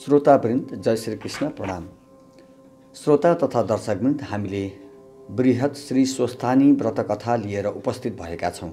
श्रोतावृन्द जय श्री कृष्ण प्रणाम। श्रोता तथा दर्शकवृन्द, हामीले बृहत श्री स्वस्थानी व्रत कथा लिएर उपस्थित भएका छौँ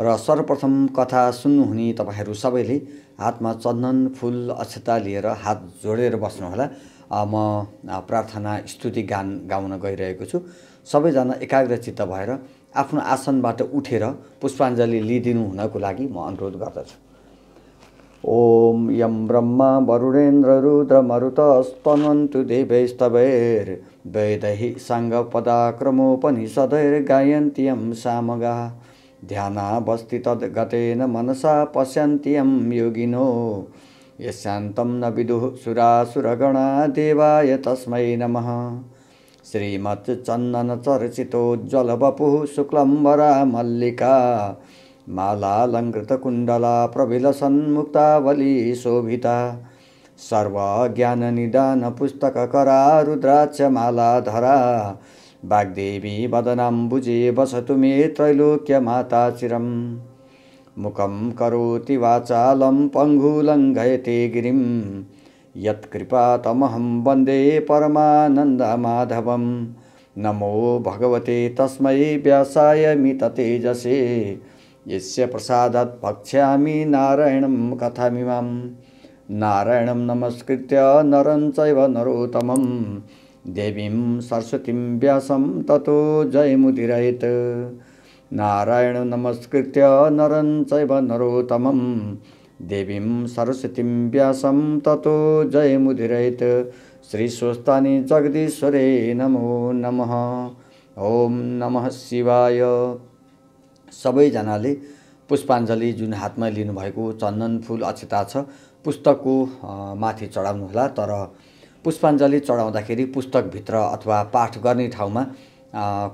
र सर्वप्रथम कथा सुन्नुहुने तपाईहरू सबैले हातमा चन्दन फूल अक्षता लिएर हात जोडेर बस्नुहोला। म प्रार्थना स्तुति गान गाउन गइरहेको छु। सबैजना एकाग्रचित्त भएर आफ्नो आसनबाट उठेर पुष्पाञ्जली लिदिनु हुनको लागि म अनुरोध गर्दछु। ओम यं ब्रह्मा वरुणेन्द्र रुद्र मरुतस्तन्वन्तु देवैस्तवैर्वेदैः साङ्गपदाक्रमोपनिषदैर्गायन्ति यं सामगाः ध्यानावस्थितद्गतेन मनसा पश्यन्ति यं योगिनो यस्यान्तं न विदुः सुरासुरगणा देवाय तस्मै नमः। श्रीमच्चन्दनचर्चितोज्ज्वलवपुः शुक्लम्बरा मल्लिका मालालङ्कृतकुण्डला प्रविलसन्मुक्तावली शोभिता सर्वज्ञाननिदानपुस्तककरा रुद्राक्षमालाधरा वाग्देवी वदनाम्बुजे वसतु मे त्रैलोक्यमाता चिरम्। मुखं करोति वाचालं पङ्गुलङ्घयते गिरिं यत्कृपातमहं वन्दे परमानन्दमाधवम्। नमो भगवते तस्मै व्यासाय मिततेजसे यस्य प्रसादात् भक्ष्यामि नारायणं कथामिमाम्। नारायणं नमस्कृत्य नरं चैव नरोत्तमं देवीं सरस्वतीं व्यासं ततो जयमुदीरयेत्। नारायणं नमस्कृत्य नरं चैव नरोत्तमं देवीं सरस्वतीं व्यासं ततो जयमुदीरयेत्। श्री स्वस्थानी जगदीश्वरे नमो नमः। ओम नमः शिवाय। सबैजनाले पुष्पाञ्जली जुन हातमा लिनुभएको चन्दन फूल अक्षता छ पुस्तकको माथि चढाउनुहोला। तर पुष्पाञ्जली चढाउँदाखेरि पुस्तकभित्र अथवा पाठ गर्ने ठाउँमा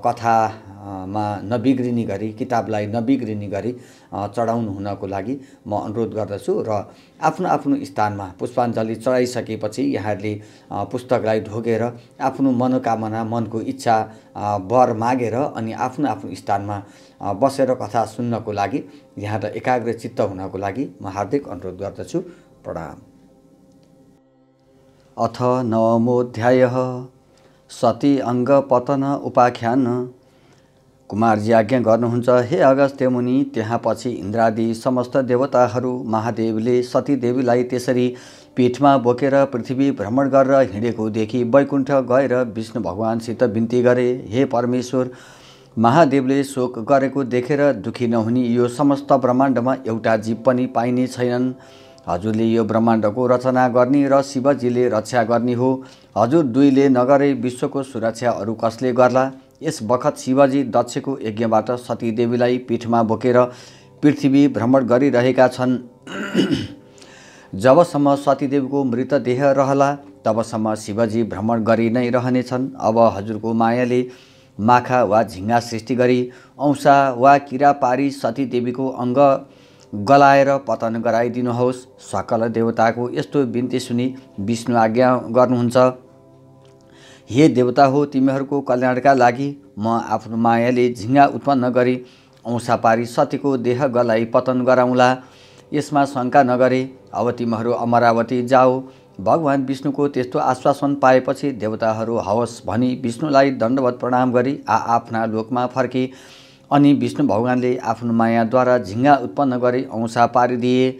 कथामा नबिग्रिने गरी, किताबलाई नबिग्रिने गरी चढाउनु हुनको लागि म अनुरोध गर्दछु। र आफ्नो आफ्नो स्थानमा पुष्पाञ्जली चढाइसकेपछि यहाँहरूले पुस्तकलाई ढोगेर आफ्नो मनोकामना, मनको इच्छा वर मागेर अनि आफ्नो आफ्नो स्थानमा बसेर कथा सुन्नको लागि, यहाँ एकाग्रचित्त हुनको लागि म हार्दिक अनुरोध गर्दछु। प्रणाम। अथ नवमोऽध्यायः सती अङ्ग पतन उपाख्यान। कुमारजी आज्ञा गर्नुहुन्छ, हे अगस्त्य मुनि, त्यहाँ पछि इन्द्रादि समस्त देवताहरू महादेवले सतीदेवीलाई त्यसरी पीठमा बोकेर पृथ्वी भ्रमण गरेर हिँडेको देखि वैकुण्ठ गएर विष्णु भगवानसित बिन्ती गरे। हे परमेश्वर, महादेवले शोक गरेको देखेर दुखी नहुने यो समस्त ब्रह्माण्डमा एउटा जीव पनि पाइने छैनन्। हजुरले यो ब्रह्माण्डको रचना गर्ने र शिवजीले रक्षा गर्ने हो। हजुर दुईले नगरे विश्वको सुरक्षा अरू कसले गर्ला? यस बखत शिवजी दक्षको यज्ञबाट सतीदेवीलाई पीठमा बोकेर पृथ्वी भ्रमण गरिरहेका छन्। जबसम्म सतीदेवीको मृतदेह रहला तबसम्म शिवजी भ्रमण गरि नै रहनेछन्। अब हजुरको मायाले माखा वा झिङ्गा सृष्टि गरी औँसा वा किरा पारी सतीदेवीको अङ्ग गलाएर पतन गराइदिनुहोस्। सकल देवताको यस्तो बिन्ती सुनि विष्णु आज्ञा गर्नुहुन्छ, हे देवता हो, तिमीहरूको कल्याणका लागि म आफ्नो मायाले झिङ्गा उत्पन्न गरी औँसा पारी सतीको देह गलाई पतन गराउँला। यसमा शङ्का नगरे। अब तिमीहरू अमरावती जाऊ। भगवान विष्णुको त्यस्तो आश्वासन पाएपछि देवताहरू हवस् भनी विष्णुलाई दण्डवत प्रणाम गरी आफ्ना लोकमा फर्के। अनि विष्णु भगवानले आफ्नो मायाद्वारा झिङ्गा उत्पन्न गरी औँसा पारिदिए।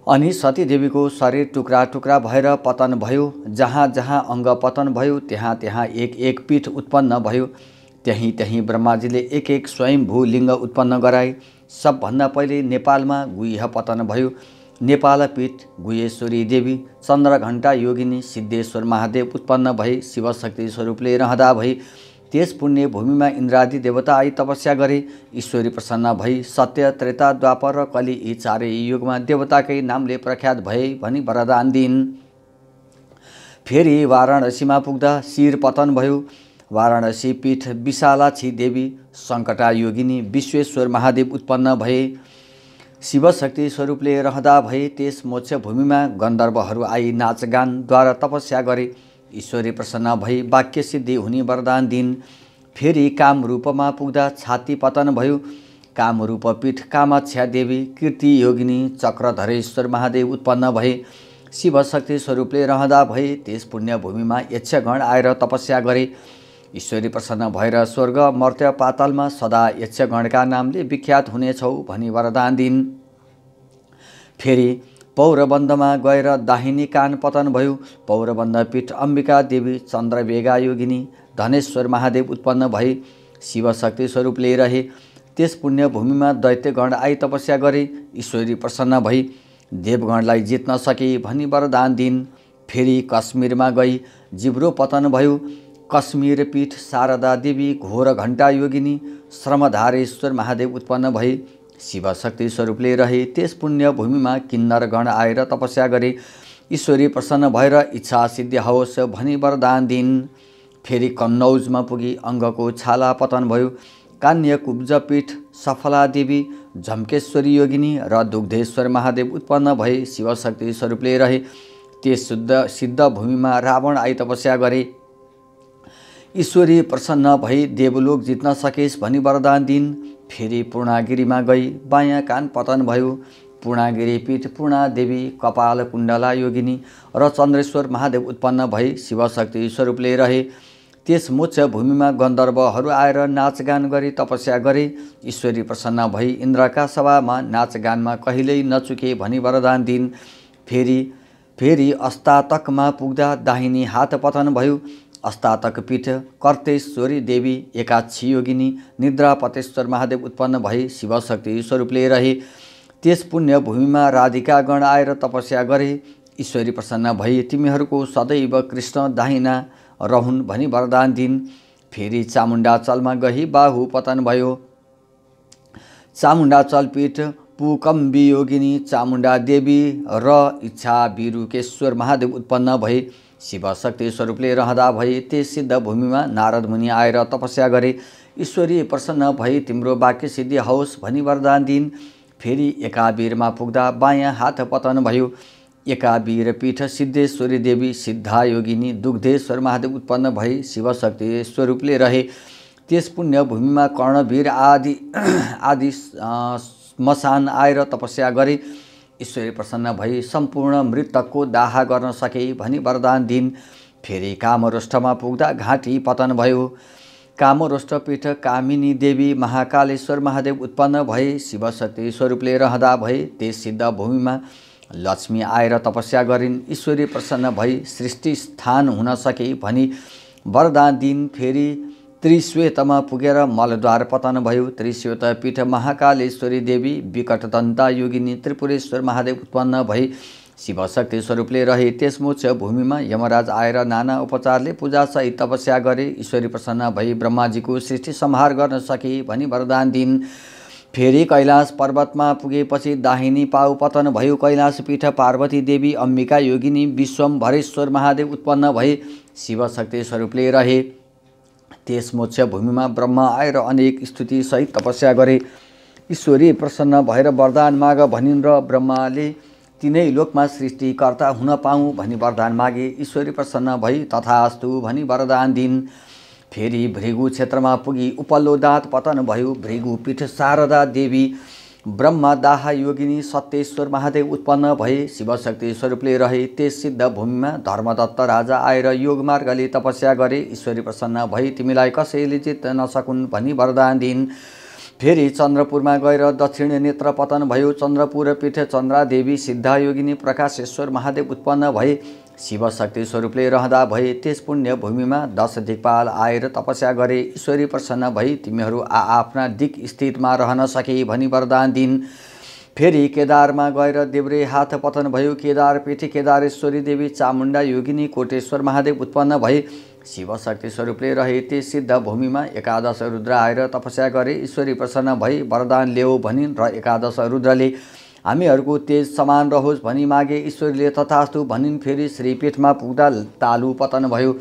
अनि सतीदेवीको शरीर टुक्रा टुक्रा भएर पतन भयो। जहाँ जहाँ अङ्ग पतन भयो त्यहाँ त्यहाँ एक एक पीठ उत्पन्न भयो। त्यहीँ त्यहीँ ब्रह्माजीले एक एक स्वयम्भू लिङ्ग उत्पन्न गराए। सबभन्दा पहिले नेपालमा गुह्य पतन भयो। नेपाल पीठ गुह्येश्वरी देवी, चन्द्रघण्टा योगिनी सिद्धेश्वर महादेव उत्पन्न भई शिवशक्ति स्वरूपले रहँदा भई त्यस पुण्य भूमिमा इन्द्रादि देवता आई तपस्या गरे। ईश्वरी प्रसन्न भई सत्य, त्रेता, द्वापर र कली यी चारै युगमा देवताकै नामले प्रख्यात भए भनी वरदान दिइन्। फेरि वाराणसीमा पुग्दा शिर पतन भयो। वाराणसी पीठ विशालाक्षी देवी, सङ्कटा योगिनी विश्वेश्वर महादेव उत्पन्न भए। शिवशक्ति स्वरूपले रहँदा भए त्यस मोक्ष भूमिमा गन्धर्वहरू आई नाचगानद्वारा तपस्या गरे। ईश्वरी प्रसन्न भई वाक्य सिद्धि हुने वरदान दिइन्। फेरि कामरूपमा पुग्दा छाती पतन भयो। कामरूप पीठ कामाक्षा देवी, कीर्ति योगिनी, चक्रधरेश्वर महादेव उत्पन्न भए। शिवशक्ति स्वरूपले रहँदा भई त्यस पुण्यभूमिमा यक्षगण आएर तपस्या गरे। ईश्वरी प्रसन्न भएर स्वर्ग मर्त्य पातालमा सदा यक्षगणका नामले विख्यात हुनेछौ भनी वरदान दिन्। फेरि पौरबन्दमा गएर दाहिनी कान पतन भयो। पौरबन्द पीठ अम्बिका देवी चन्द्रवेगा योगिनी धनेश्वर महादेव उत्पन्न भए शिवशक्ति स्वरूपले रहे। त्यस पुण्यभूमिमा दैत्यगण आई तपस्या गरे। ईश्वरी प्रसन्न भई देवगणलाई जित्न सके भनी वरदान दिन्। फेरि कश्मीरमा गई जिब्रो पतन भयो। कश्मीर पीठ शारदा देवी घोर घण्टा योगिनी श्रमधारेश्वर महादेव उत्पन्न भए शिवशक्ति स्वरूपले रहे। त्यस पुण्यभूमिमा किन्नरगण आएर तपस्या गरे। ईश्वरी प्रसन्न भएर इच्छा सिद्धि होस् भनी वरदान दिन्। फेरि कन्नौजमा पुगी अङ्गको छाला पतन भयो। कान्य कुब्जपीठ सफला देवी झम्केश्वरी योगिनी र दुग्धेश्वर महादेव उत्पन्न भए शिवशक्ति स्वरूपले रहे। त्यस सिद्ध भूमिमा रावण आई तपस्या गरे। ईश्वरी प्रसन्न भई देवलोक जित्न सकेस् भनी वरदान दिन्। फेरि पूर्णागिरीमा गई बायाँ कान पतन भयो। पूर्णागिरी पीठ पूर्णा देवी कपाल कुण्डला योगिनी र चन्द्रेश्वर महादेव उत्पन्न भई शिवशक्ति स्वरूपले रहे। त्यस मोक्ष भूमिमा गन्धर्वहरू आएर नाचगान गरी तपस्या गरे। ईश्वरी प्रसन्न भई इन्द्रका सभामा नाचगानमा कहिल्यै नचुके भनी वरदान दिन्। फेरि अस्तातकमा पुग्दा दाहिनी हात पतन भयो। अस्तातक पीठ कर्तेश्वरी देवी एकाक्षी योगिनी निद्रापतेश्वर महादेव उत्पन्न भए शिवशक्ति स्वरूपले रहे। त्यस पुण्यभूमिमा राधिकागण आएर तपस्या गरे। ईश्वरी प्रसन्न भई तिमीहरूको सदैव कृष्ण दाहिना रहुन् भनी वरदान दिन्। फेरि चामुण्डाचलमा गई बाहु पतन भयो। चामुण्डाचल पीठ पुकम्बी योगिनी चामुण्डा देवी र इच्छा बिरुकेश्वर महादेव उत्पन्न भए शिवशक्ति स्वरूपले रहँदा भए त्यस सिद्ध भूमिमा नारद मुनि आएर तपस्या गरे। ईश्वरी प्रसन्न भई तिम्रो वाक्य सिद्धि होस् भनी वरदान दिन्। फेरि एकाबीरमा पुग्दा बायाँ हात पतन भयो। एकाबीर पीठ सिद्धेश्वरी देवी सिद्धा योगिनी दुग्धेश्वर महादेव उत्पन्न भई शिवशक्ति स्वरूपले रहे। त्यस पुण्यभूमिमा कर्णवीर आदि श्मशान आएर तपस्या गरे। ईश्वरी प्रसन्न भई सम्पूर्ण मृतकको दाह गर्न सके भनी वरदान दिन्। फेरि कामरोष्ठमा पुग्दा घाँटी पतन भयो। कामरोष्ठ पीठ कामिनी देवी महाकालेश्वर महादेव उत्पन्न भए शिवशक्ति स्वरूपले रहँदा भए त्यस सिद्ध भूमिमा लक्ष्मी आएर तपस्या गरिन्। ईश्वरी प्रसन्न भई सृष्टि स्थान हुन सके भनी वरदान दिन्। फेरि त्रिश्वेतमा पुगेर मलद्वार पतन भयो। त्रिश्वेत पीठ महाकालेश्वरी देवी विकटदन्ता योगिनी त्रिपुरेश्वर महादेव उत्पन्न भई शिवशक्ति स्वरूपले रहे। त्यस मोक्ष भूमिमा यमराज आएर नाना उपचारले पूजासहित तपस्या गरे। ईश्वरी प्रसन्न भई ब्रह्माजीको सृष्टि संहार गर्न सके भनी वरदान दिन्। फेरि कैलाश पर्वतमा पुगेपछि दाहिनी पाउ पतन भयो। कैलाश पीठ पार्वती देवी अम्बिका योगिनी विश्वम्भरेश्वर महादेव उत्पन्न भए शिवशक्ति स्वरूपले रहे। त्यस मोक्ष भूमिमा ब्रह्मा आएर अनेक स्तुति सहित तपस्या गरे। ईश्वरी प्रसन्न भएर वरदान माग भनिन् र ब्रह्माले तीनै लोकमा सृष्टिकर्ता हुन पाऊँ भनी वरदान मागे। ईश्वरी प्रसन्न भई तथास्तु भनी वरदान दिन्। फेरि भृगु क्षेत्रमा पुगी उपल्लो दाँत पतन भयो। भृगु पीठ शारदा देवी ब्रह्मा दाह योगिनी सत्येश्वर महादेव उत्पन्न भए शिवशक्ति स्वरूपले रहे। त्यस सिद्ध भूमिमा धर्मदत्त राजा आएर योग मार्गले तपस्या गरे। ईश्वरी प्रसन्न भई तिमीलाई कसैले जित्न नसकुन् भनी वरदान दिन्। फेरि चन्द्रपुरमा गएर दक्षिण नेत्र पतन भयो। चन्द्रपुर पीठ चन्द्रा देवी सिद्धा योगिनी प्रकाशेश्वर महादेव उत्पन्न भए शिवशक्ति स्वरूपले रहँदा भए त्यस पुण्य भूमिमा 10 दिक्पाल आएर तपस्या गरे। ईश्वरी प्रसन्न भई तिमीहरू आफ्ना दिक् स्थितमा रहन सके भनी वरदान दिन्। फेरि केदारमा गएर देब्रे हात पतन भयो। केदार पीठ केदारेश्वरी देवी चामुण्डा योगिनी कोटेश्वर महादेव उत्पन्न भए शिवशक्ति स्वरूपले रहे। त्यस सिद्ध भूमिमा 11 रुद्र आएर तपस्या गरे। ईश्वरी प्रसन्न भई वरदान ल्याऊ भनिन् र 11 रुद्रले हामीहरूको तेज समान रहोस् भनी मागे। ईश्वरीले तथास्तु भनिन्। फेरि श्रीपीठमा पुग्दा तालु पतन भयो।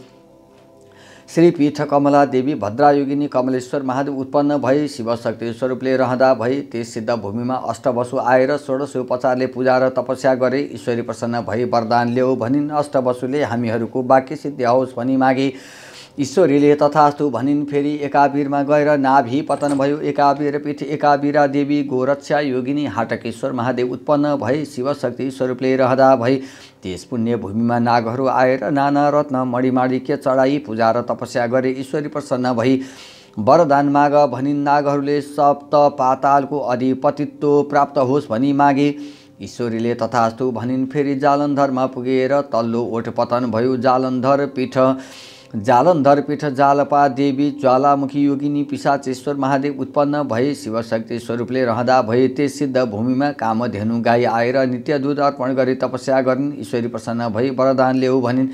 श्रीपीठ कमला देवी भद्रा योगिनी कमलेश्वर महादेव उत्पन्न भए शिवशक्ति स्वरूपले रहँदा भए त्यस सिद्ध भूमिमा अष्टवसु आएर 16 उपचारले पूजा र तपस्या गरे। ईश्वरी प्रसन्न भई वरदान ल्याऊ भनिन्। अष्टवसुले हामीहरूको वाक्य सिद्धि होस् भनी मागे। ईश्वरीले तथास्तु भनिन्। फेरि एकावीरमा गएर नाभि पतन भयो। एकावीर पीठ एकावीरा देवी गोरक्षा योगिनी हाटकेश्वर महादेव उत्पन्न भए। शिवशक्ति स्वरूपले रहँदा भए त्यस पुण्य भूमिमा नागहरू आएर नाना रत्न मणिमाणिक्य चढाई पूजा र तपस्या गरे। ईश्वरी प्रसन्न भई वरदान माग भनिन्। नागहरूले सप्त पातालको अधिपतित्व प्राप्त होस् भनी मागे। ईश्वरीले तथास्तु भनिन्। फेरि जालन्धरमा पुगेर तल्लो ओठ पतन भयो। जालन्धर पीठ जालपा देवी ज्वालामुखी योगिनी पिशाचेश्वर महादेव उत्पन्न भए। शिवशक्ति स्वरूपले रहँदा भए त्यस सिद्ध भूमिमा कामधेनु गाई आएर नित्य दूध अर्पण गरी तपस्या गरिन्। ईश्वरी प्रसन्न भई वरदान ल्याऊ भनिन्।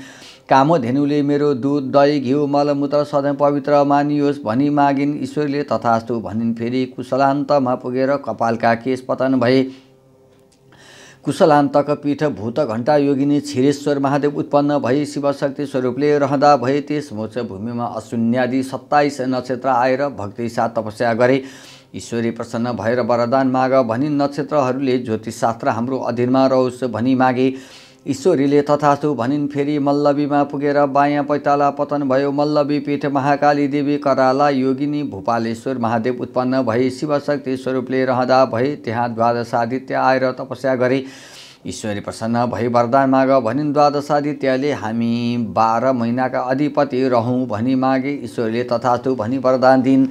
कामधेनुले मेरो दूध दही घिउ मलमूत्र सधैँ पवित्र मानियोस् भनी मागिन्। ईश्वरीले तथास्तु भनिन्। फेरि कुशलान्तमा पुगेर कपालका केश पतन भए। कुशलान्तक पीठ भूत घण्टा योगिनी क्षीरेश्वर महादेव उत्पन्न भई। शिवशक्ति स्वरूपले रहँदा भए त्यस मोक्ष भूमिमा अशून्यादि 27 नक्षत्र आएर भक्ति साथ तपस्या गरे। ईश्वरी प्रसन्न भएर वरदान माग भनिन्। नक्षत्रहरूले ज्योतिषशास्त्र हाम्रो अधीनमा रहोस् भनी मागे। ईश्वरीले तथास्तु भनिन्। फेरि मल्लवीमा पुगेर बायाँ पैताला पतन भयो। मल्लवी पीठ महाकाली देवी कराला योगिनी भूपालेश्वर महादेव उत्पन्न भए। शिवशक्ति स्वरूपले रहँदा भए त्यहाँ द्वादशादित्य आएर तपस्या गरे। ईश्वरी प्रसन्न भई वरदान माग भनिन्। द्वादशादित्यले हामी 12 महिनाका अधिपति रहौँ भनी मागे। ईश्वरीले तथास्तु भनी वरदान दिन्।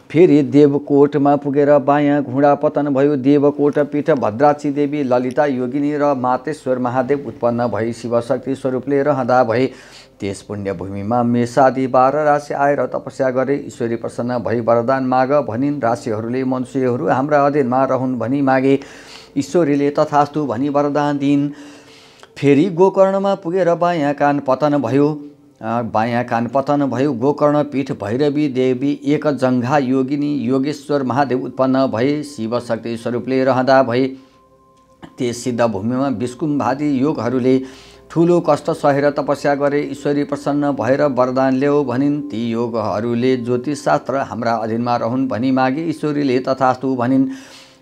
फेरि देवकोटमा पुगेर बायाँ घुँडा पतन भयो। देवकोट पीठ भद्राक्षी देवी ललिता योगिनी र मातेश्वर महादेव उत्पन्न भई। शिवशक्ति स्वरूपले रहँदा भए त्यस पुण्यभूमिमा मेषादि 12 राशि आएर तपस्या गरे। ईश्वरी प्रसन्न भई वरदान माग भनिन्। राशिहरूले मनुष्यहरू हाम्रा अधीनमा रहन् भनी मागे। ईश्वरीले तथास्तु भनी वरदान दिन्। फेरि गोकर्णमा पुगेर बायाँ कान पतन भयो। गोकर्ण पीठ भैरवी देवी एक जङ्घा योगिनी योगेश्वर महादेव उत्पन्न भए। शिवशक्ति स्वरूपले रहँदा भए त्यस सिद्ध भूमिमा विष्कुम्भादि योगहरूले ठुलो कष्ट सहेर तपस्या गरे। ईश्वरी प्रसन्न भएर वरदान ल्याऊ भनिन्। ती योगहरूले ज्योतिषशास्त्र हाम्रा अधीनमा रहन् भनी मागे। ईश्वरीले तथास्तु भनिन्।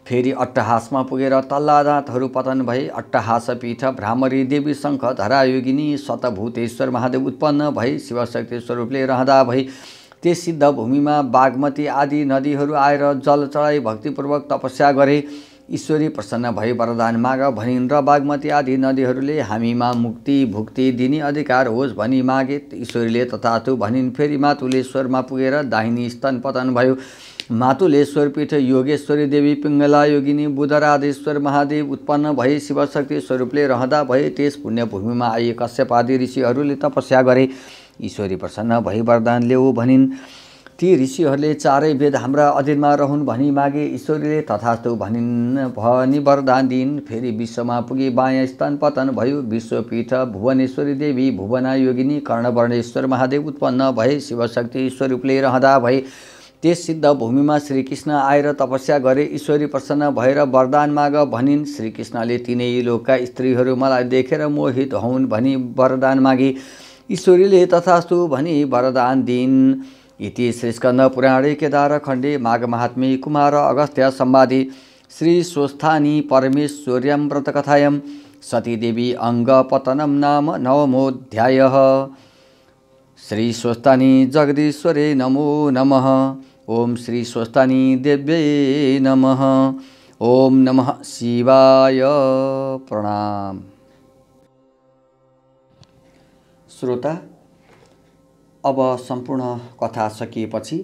फेरि अट्टहासमा पुगेर तल्ला दाँतहरू पतन भए। अट्टहास पीठ भ्रामरी देवी शङ्ख धरा योगिनी शतभूतेश्वर महादेव उत्पन्न भए। शिवशक्ति स्वरूपले रहँदा भए त्यस सिद्ध भूमिमा बागमती आदि नदीहरू आएर जल चढाई भक्तिपूर्वक तपस्या गरे। ईश्वरी प्रसन्न भई वरदान माग भनिन्। र बागमती आदि नदीहरूले हामीमा मुक्ति भुक्ति दिने अधिकार होस् भनी मागे। ईश्वरीले तथास्तु भनिन्। फेरि मातुलेश्वरमा पुगेर दाहिनी स्तन पतन भयो। मातुलेश्वर पीठ योगेश्वरी देवी पिङ्गला योगिनी बुधराधेश्वर महादेव उत्पन्न भए। शिवशक्ति स्वरूपले रहँदा भए त्यस पुण्यभूमिमा आए कश्यप आदि ऋषिहरूले तपस्या गरे। ईश्वरी प्रसन्न भई वरदान ल्याऊ भनिन्। ती ऋषिहरूले चारै वेद हाम्रा अधीनमा रहन् भनी मागे। ईश्वरीले तथास्तु भनी वरदान दिन्। फेरि विश्वमा पुगी बायाँ स्तन पतन भयो। विश्वपीठ भुवनेश्वरी देवी भुवना योगिनी कर्णवर्णेश्वर महादेव उत्पन्न भए। शिवशक्ति स्वरूपले रहँदा भए त्यस सिद्ध भूमिमा श्रीकृष्ण आएर तपस्या गरे। ईश्वरी प्रसन्न भएर वरदान माग भनिन्। श्रीकृष्णले तिनै लोकका स्त्रीहरू मलाई देखेर मोहित हौन् भनी वरदान मागे। ईश्वरीले तथास्तु भनी वरदान दिन्। इति श्रीस्कन्द पुराणे केदार खण्डे माघ महात्म्ये कुमार अगस्त्य संवादे श्री स्वस्थानी परमेश्वर्यां व्रतकथायां सतीदेवी अङ्गपतनं नाम नवमोऽध्यायः। श्री स्वस्थानी जगदीश्वरे नमो नमः। ओम श्री स्वस्थानी देव्यै नमः। ओम नमः शिवाय। प्रणाम। श्रोता, अब सम्पूर्ण कथा सकिएपछि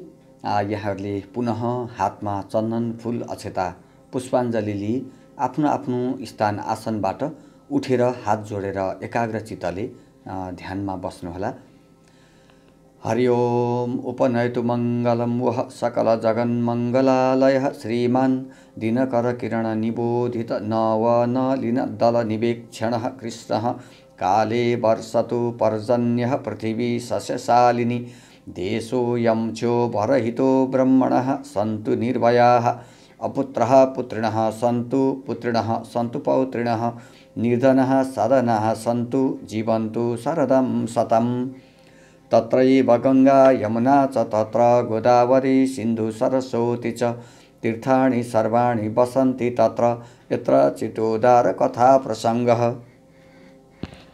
यहाँहरूले पुनः हातमा चन्दन फूल अक्षता पुष्पाञ्जली लिई आफ्नो आफ्नो स्थान आसनबाट उठेर हात जोडेर एकाग्रचित्तले ध्यानमा बस्नुहोला। हरि ओम उपनयतु मङ्गलं वः सकल जगन्मङ्गलालयः श्रीमान् दिनकर किरण निबोधित नवनलिन दल निवेक्षणः कृष्णः काले वर्षतु पर्जन्यः पृथिवी सस्यशालिनी देशोऽयं चोभरहितो ब्रह्मणः सन्तु निर्भयाः अपुत्रः पुत्रिणः सन्तु पुत्रिणः सन्तु पौत्रिणः निर्धनः सदनः सन्तु जीवन्तु शरदं शतम्। तत्रैव गंगा यमुना च तत्र गोदावरी सिन्धु सरस्वती च तीर्थानि सर्वाणि वसन्ति तत्र यत्र चितोदार कथा प्रसंगः।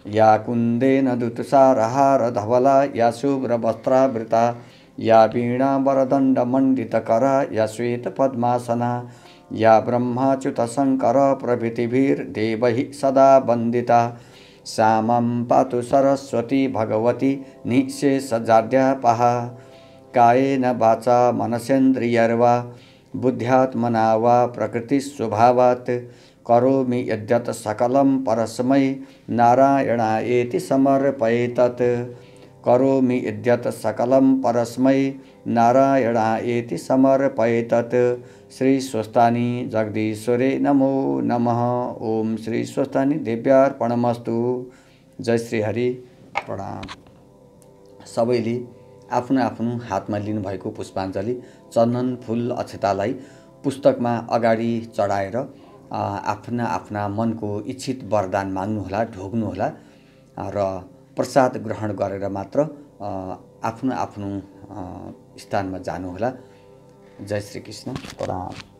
या कुन्देन दुतुषारहारधवला या शुभ्रवस्त्रावृता या वीणावरदण्डमण्डितकरा या श्वेतपद्मासना या ब्रह्माच्युतशङ्कर प्रभृतिभिर्देवैः सदा वन्दिता श्यामं पातु सरस्वती भगवती निःशेषजाड्यापः कायेन वाचा मनसेन्द्रियर्वा बुद्ध्यात्मना वा प्रकृतिस्वभावात् करोमि यद्यत् सकलं परस्मै नारायणायेति समर्पयेतत् करोमि यद्यत् सकलं परस्मै नारायणायेति समर्पयेतत् श्री स्वस्तानी जगदीश्वरे नमो नमः। ओम श्री स्वस्तानी देव्यार्पणमस्तु। जय श्री हरि। प्रणाम। सबैले आफ्नो आफ्नो हातमा लिनुभएको पुष्पाञ्जली चन्दन फूल अक्षतालाई पुस्तकमा अगाडि चढाएर आफ्ना आफ्ना मनको इच्छित वरदान माग्नुहोला, ढोग्नुहोला र प्रसाद ग्रहण गरेर मात्र आफ्नो आफ्नो स्थानमा जानुहोला। जय श्री कृष्ण। प्रणाम।